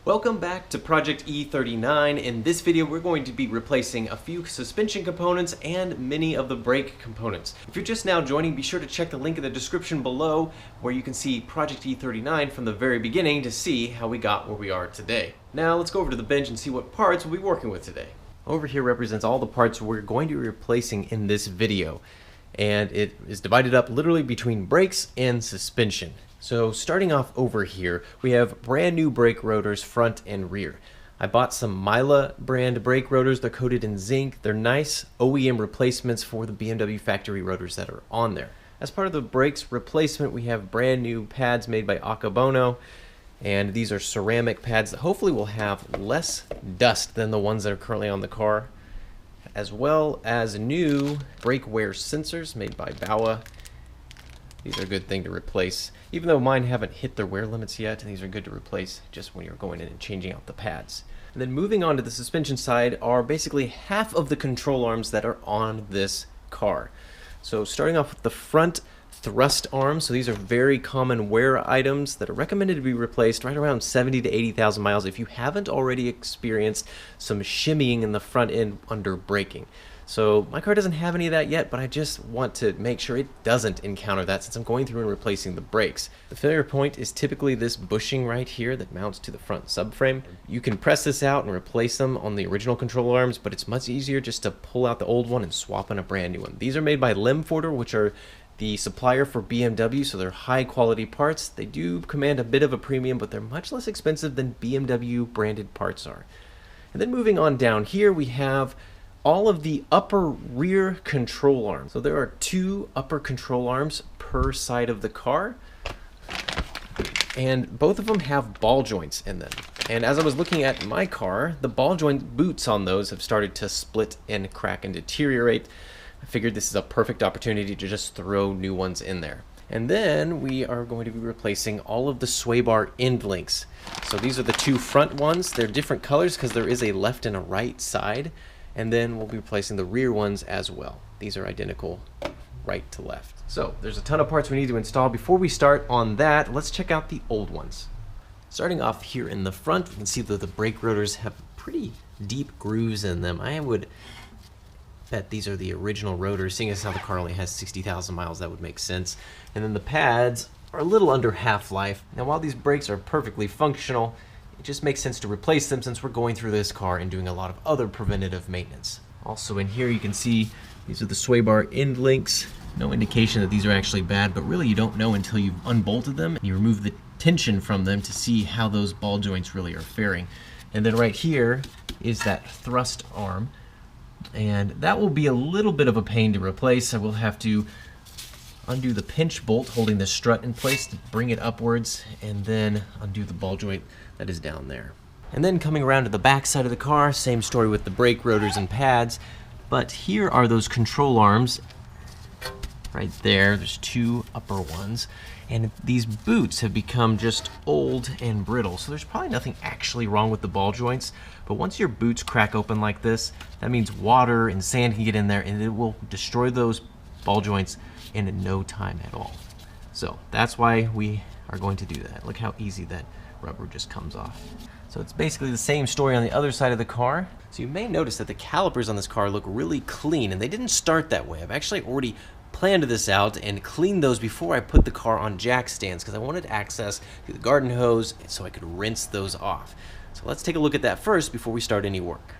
Welcome back to Project E39. In this video, we're going to be replacing a few suspension components and many of the brake components. If you're just now joining, be sure to check the link in the description below where you can see Project E39 from the very beginning to see how we got where we are today. Now let's go over to the bench and see what parts we'll be working with today. Over here represents all the parts we're going to be replacing in this video, and it is divided up literally between brakes and suspension. So starting off over here, we have brand new brake rotors front and rear. I bought some Mila brand brake rotors. They're coated in zinc. They're nice OEM replacements for the BMW factory rotors that are on there. As part of the brakes replacement, we have brand new pads made by Akabono, and these are ceramic pads that hopefully will have less dust than the ones that are currently on the car, as well as new brake wear sensors made by Bawa. These are a good thing to replace. Even though mine haven't hit their wear limits yet, these are good to replace just when you're going in and changing out the pads. And then moving on to the suspension side are basically half of the control arms that are on this car. So starting off with the front thrust arms. So these are very common wear items that are recommended to be replaced right around 70 to 80,000 miles if you haven't already experienced some shimmying in the front end under braking. So my car doesn't have any of that yet, but I just want to make sure it doesn't encounter that since I'm going through and replacing the brakes. The failure point is typically this bushing right here that mounts to the front subframe. You can press this out and replace them on the original control arms, but it's much easier just to pull out the old one and swap in a brand new one. These are made by Lemforder, which are the supplier for BMW, so they're high quality parts. They do command a bit of a premium, but they're much less expensive than BMW branded parts are. And then moving on down here, we have all of the upper rear control arms. So there are two upper control arms per side of the car, and both of them have ball joints in them. And as I was looking at my car, the ball joint boots on those have started to split and crack and deteriorate. I figured this is a perfect opportunity to just throw new ones in there. And then we are going to be replacing all of the sway bar end links. So these are the two front ones. They're different colors because there is a left and a right side. And then we'll be replacing the rear ones as well. These are identical right to left. So there's a ton of parts we need to install. Before we start on that, let's check out the old ones. Starting off here in the front, we can see that the brake rotors have pretty deep grooves in them. I would bet these are the original rotors. Seeing as how the car only has 60,000 miles, that would make sense. And then the pads are a little under half-life. Now while these brakes are perfectly functional, it just makes sense to replace them since we're going through this car and doing a lot of other preventative maintenance. Also in here you can see these are the sway bar end links. No indication that these are actually bad, but really you don't know until you've unbolted them and you remove the tension from them to see how those ball joints really are faring. And then right here is that thrust arm, and that will be a little bit of a pain to replace. I will have to undo the pinch bolt holding the strut in place to bring it upwards, and then undo the ball joint that is down there. And then coming around to the back side of the car, same story with the brake rotors and pads, but here are those control arms right there. There's two upper ones, and these boots have become just old and brittle, so there's probably nothing actually wrong with the ball joints, but once your boots crack open like this, that means water and sand can get in there and it will destroy those ball joints in no time at all. So that's why we are going to do that. Look how easy that rubber just comes off. So it's basically the same story on the other side of the car. So you may notice that the calipers on this car look really clean, and they didn't start that way. I've actually already planned this out and cleaned those before I put the car on jack stands because I wanted access to the garden hose so I could rinse those off. So let's take a look at that first before we start any work.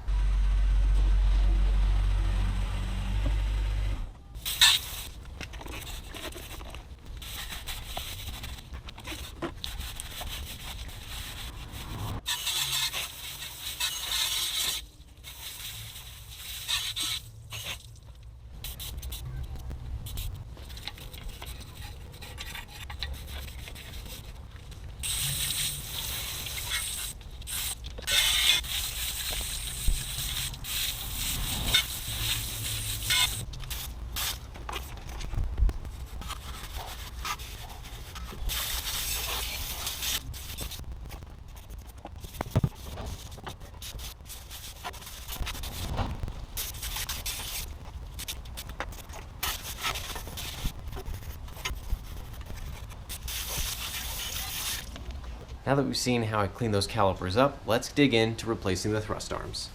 Now that we've seen how I clean those calipers up, let's dig into replacing the thrust arms.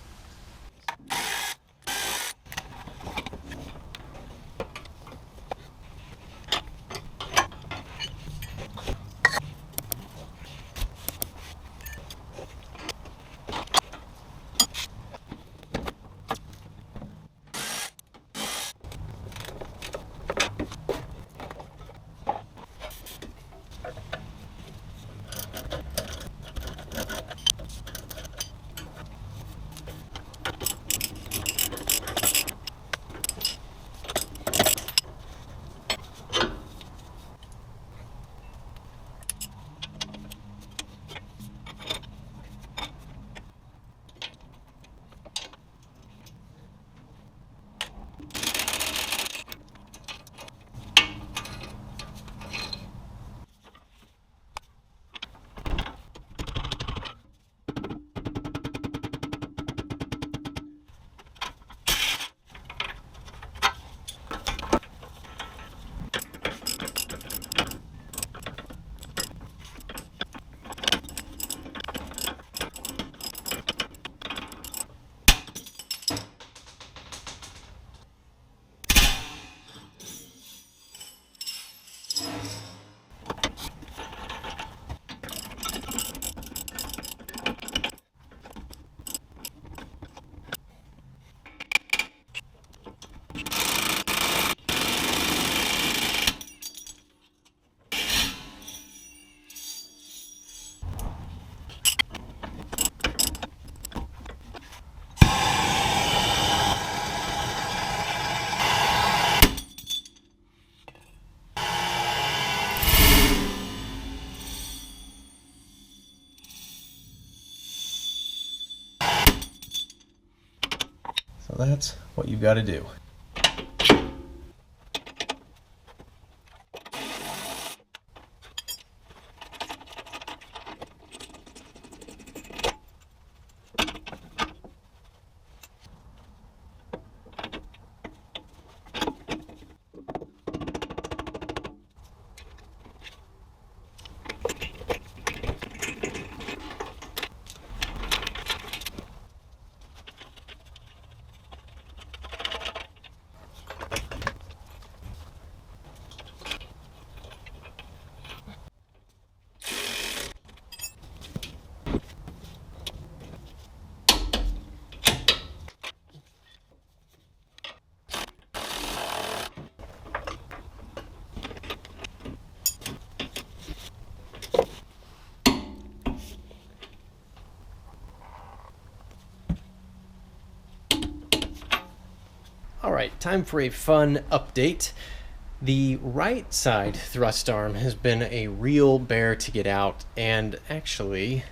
So that's what you've got to do. Alright, time for a fun update. The right side thrust arm has been a real bear to get out, and actually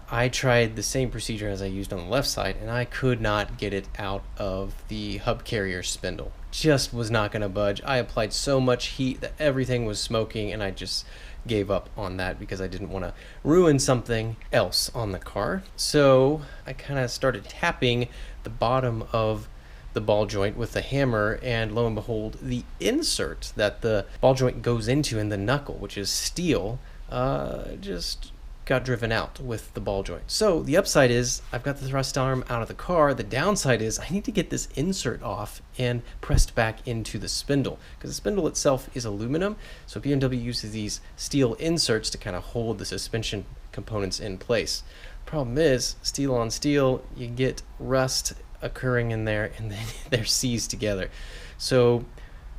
I tried the same procedure as I used on the left side, and I could not get it out of the hub carrier spindle. Just was not going to budge. I applied so much heat that everything was smoking, and I just gave up on that because I didn't want to ruin something else on the car. So I kind of started tapping the bottom of the ball joint with the hammer, and lo and behold, the insert that the ball joint goes into in the knuckle, which is steel, just got driven out with the ball joint. So the upside is I've got the thrust arm out of the car. The downside is I need to get this insert off and pressed back into the spindle, because the spindle itself is aluminum, so BMW uses these steel inserts to kind of hold the suspension components in place. Problem is, steel on steel, you get rust occurring in there, and then they're seized together. So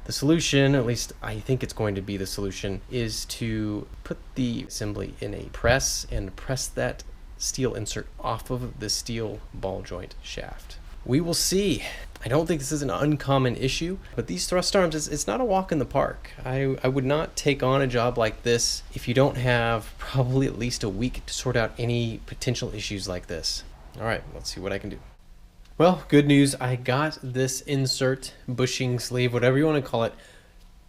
the solution, at least I think it's going to be the solution, is to put the assembly in a press and press that steel insert off of the steel ball joint shaft. We will see. I don't think this is an uncommon issue, but these thrust arms, it's not a walk in the park. I would not take on a job like this if you don't have probably at least a week to sort out any potential issues like this. All right, let's see what I can do. Well, good news, I got this insert, bushing sleeve, whatever you want to call it,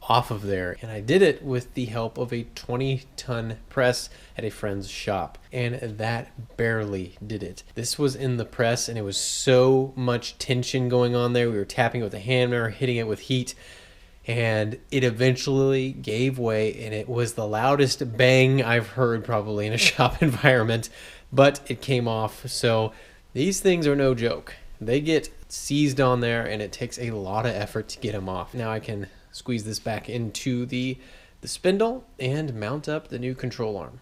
off of there. And I did it with the help of a 20-ton press at a friend's shop. And that barely did it. This was in the press, and it was so much tension going on there. We were tapping it with a hammer, hitting it with heat. and it eventually gave way, and it was the loudest bang I've heard probably in a shop environment, but it came off. So these things are no joke. They get seized on there, and it takes a lot of effort to get them off. Now I can squeeze this back into the spindle and mount up the new control arm.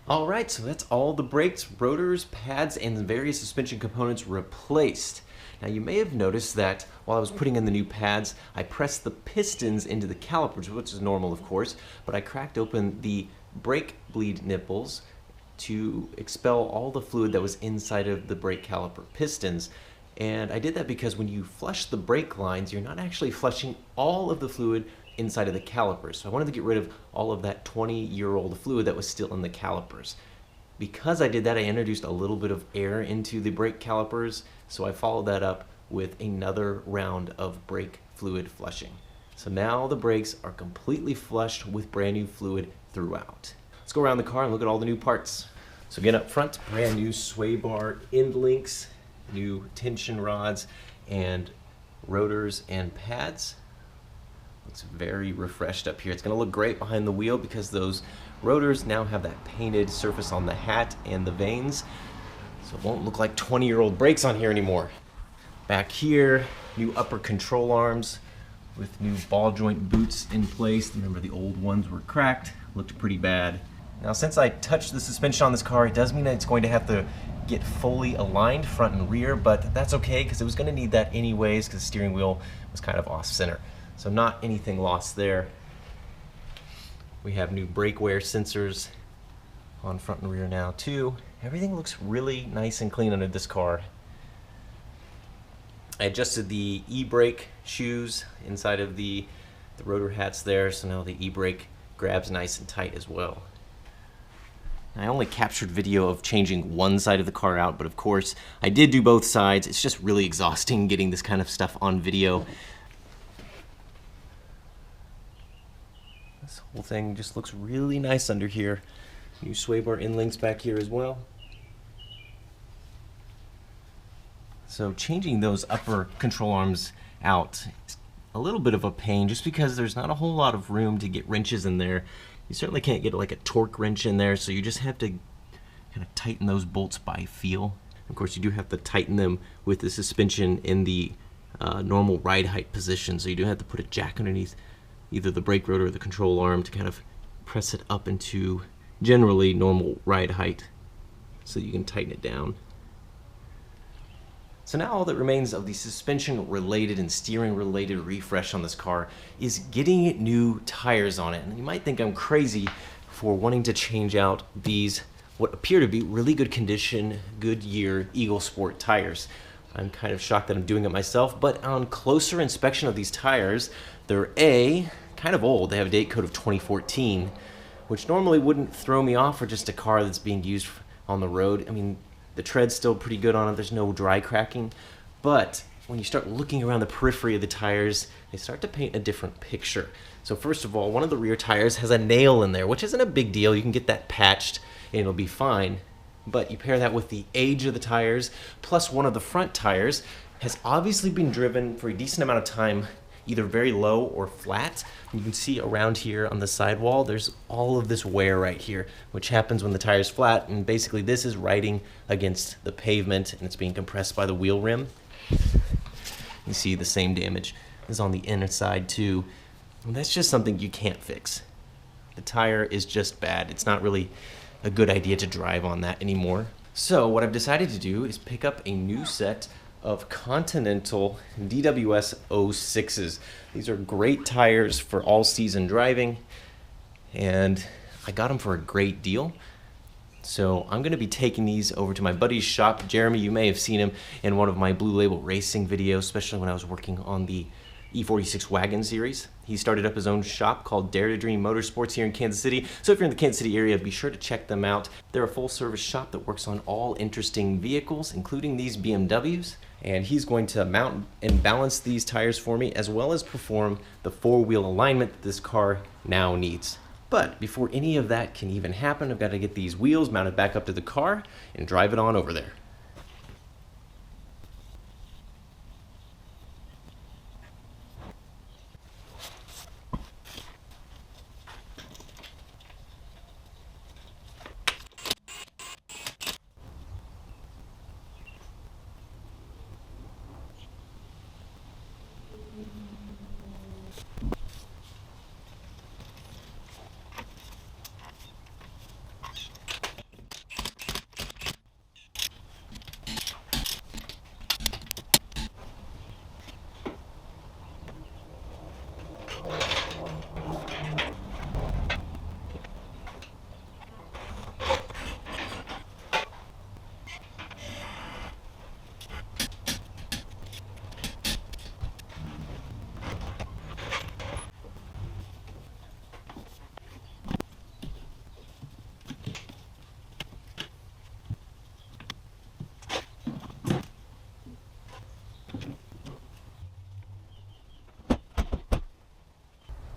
Alright, so that's all the brakes, rotors, pads, and the various suspension components replaced. Now you may have noticed that while I was putting in the new pads, I pressed the pistons into the calipers, which is normal of course, but I cracked open the brake bleed nipples to expel all the fluid that was inside of the brake caliper pistons. And I did that because when you flush the brake lines, you're not actually flushing all of the fluid inside of the calipers. So I wanted to get rid of all of that 20-year-old fluid that was still in the calipers. Because I did that, I introduced a little bit of air into the brake calipers, so I followed that up with another round of brake fluid flushing. So now the brakes are completely flushed with brand new fluid throughout. Let's go around the car and look at all the new parts. So again, up front, brand new sway bar end links, new tension rods, and rotors and pads. Looks very refreshed up here. It's going to look great behind the wheel because those rotors now have that painted surface on the hat and the vanes, so it won't look like 20-year-old brakes on here anymore. Back here, new upper control arms with new ball joint boots in place. Remember, the old ones were cracked, looked pretty bad. Now, since I touched the suspension on this car, it does mean that it's going to have to get fully aligned front and rear, but that's okay because it was going to need that anyways because the steering wheel was kind of off center. So not anything lost there. We have new brake wear sensors on front and rear now too. Everything looks really nice and clean under this car. I adjusted the e-brake shoes inside of the rotor hats there, so now the e-brake grabs nice and tight as well. I only captured video of changing one side of the car out, but of course I did do both sides. It's just really exhausting getting this kind of stuff on video. This whole thing just looks really nice under here. New sway bar end links back here as well. So changing those upper control arms out is a little bit of a pain just because there's not a whole lot of room to get wrenches in there. You certainly can't get like a torque wrench in there, so you just have to kind of tighten those bolts by feel. Of course, you do have to tighten them with the suspension in the normal ride height position, so you do have to put a jack underneath either the brake rotor or the control arm to kind of press it up into generally normal ride height so you can tighten it down. So now all that remains of the suspension related and steering related refresh on this car is getting new tires on it. And you might think I'm crazy for wanting to change out these what appear to be really good condition Goodyear Eagle Sport tires. I'm kind of shocked that I'm doing it myself, but on closer inspection of these tires, they're kind of old. They have a date code of 2014, which normally wouldn't throw me off for just a car that's being used on the road. I mean, the tread's still pretty good on it. There's no dry cracking, but when you start looking around the periphery of the tires, they start to paint a different picture. So first of all, one of the rear tires has a nail in there, which isn't a big deal. You can get that patched and it'll be fine. But you pair that with the age of the tires, plus one of the front tires has obviously been driven for a decent amount of time, either very low or flat. You can see around here on the sidewall, there's all of this wear right here, which happens when the tire's flat, and basically this is riding against the pavement and it's being compressed by the wheel rim. You see the same damage is on the inner side too. And that's just something you can't fix. The tire is just bad. It's not really a good idea to drive on that anymore. So what I've decided to do is pick up a new set of Continental DWS 06s. These are great tires for all season driving, and I got them for a great deal. So I'm going to be taking these over to my buddy's shop. Jeremy, you may have seen him in one of my Blue Label racing videos, especially when I was working on the E46 wagon series. He started up his own shop called Dare to Dream Motorsports here in Kansas City. So if you're in the Kansas City area, be sure to check them out. They're a full service shop that works on all interesting vehicles, including these BMWs. And he's going to mount and balance these tires for me, as well as perform the four-wheel alignment that this car now needs. But before any of that can even happen, I've got to get these wheels mounted back up to the car and drive it on over there.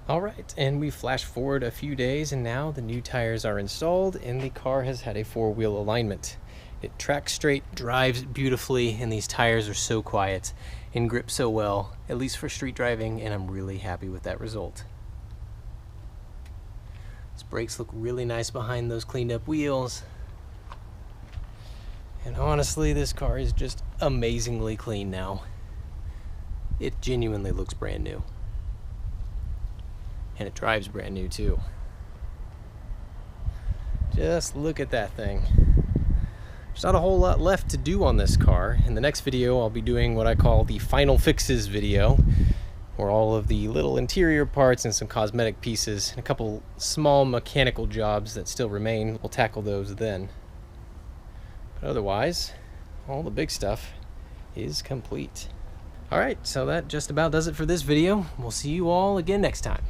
Alright, and we flash forward a few days, and now the new tires are installed and the car has had a four-wheel alignment. It tracks straight, drives beautifully, and these tires are so quiet and grip so well, at least for street driving, and I'm really happy with that result. These brakes look really nice behind those cleaned up wheels. And honestly, this car is just amazingly clean now. It genuinely looks brand new. And it drives brand new too. Just look at that thing. There's not a whole lot left to do on this car. In the next video, I'll be doing what I call the final fixes video, where all of the little interior parts and some cosmetic pieces and a couple small mechanical jobs that still remain, we'll tackle those then. But otherwise, all the big stuff is complete. Alright, so that just about does it for this video. We'll see you all again next time.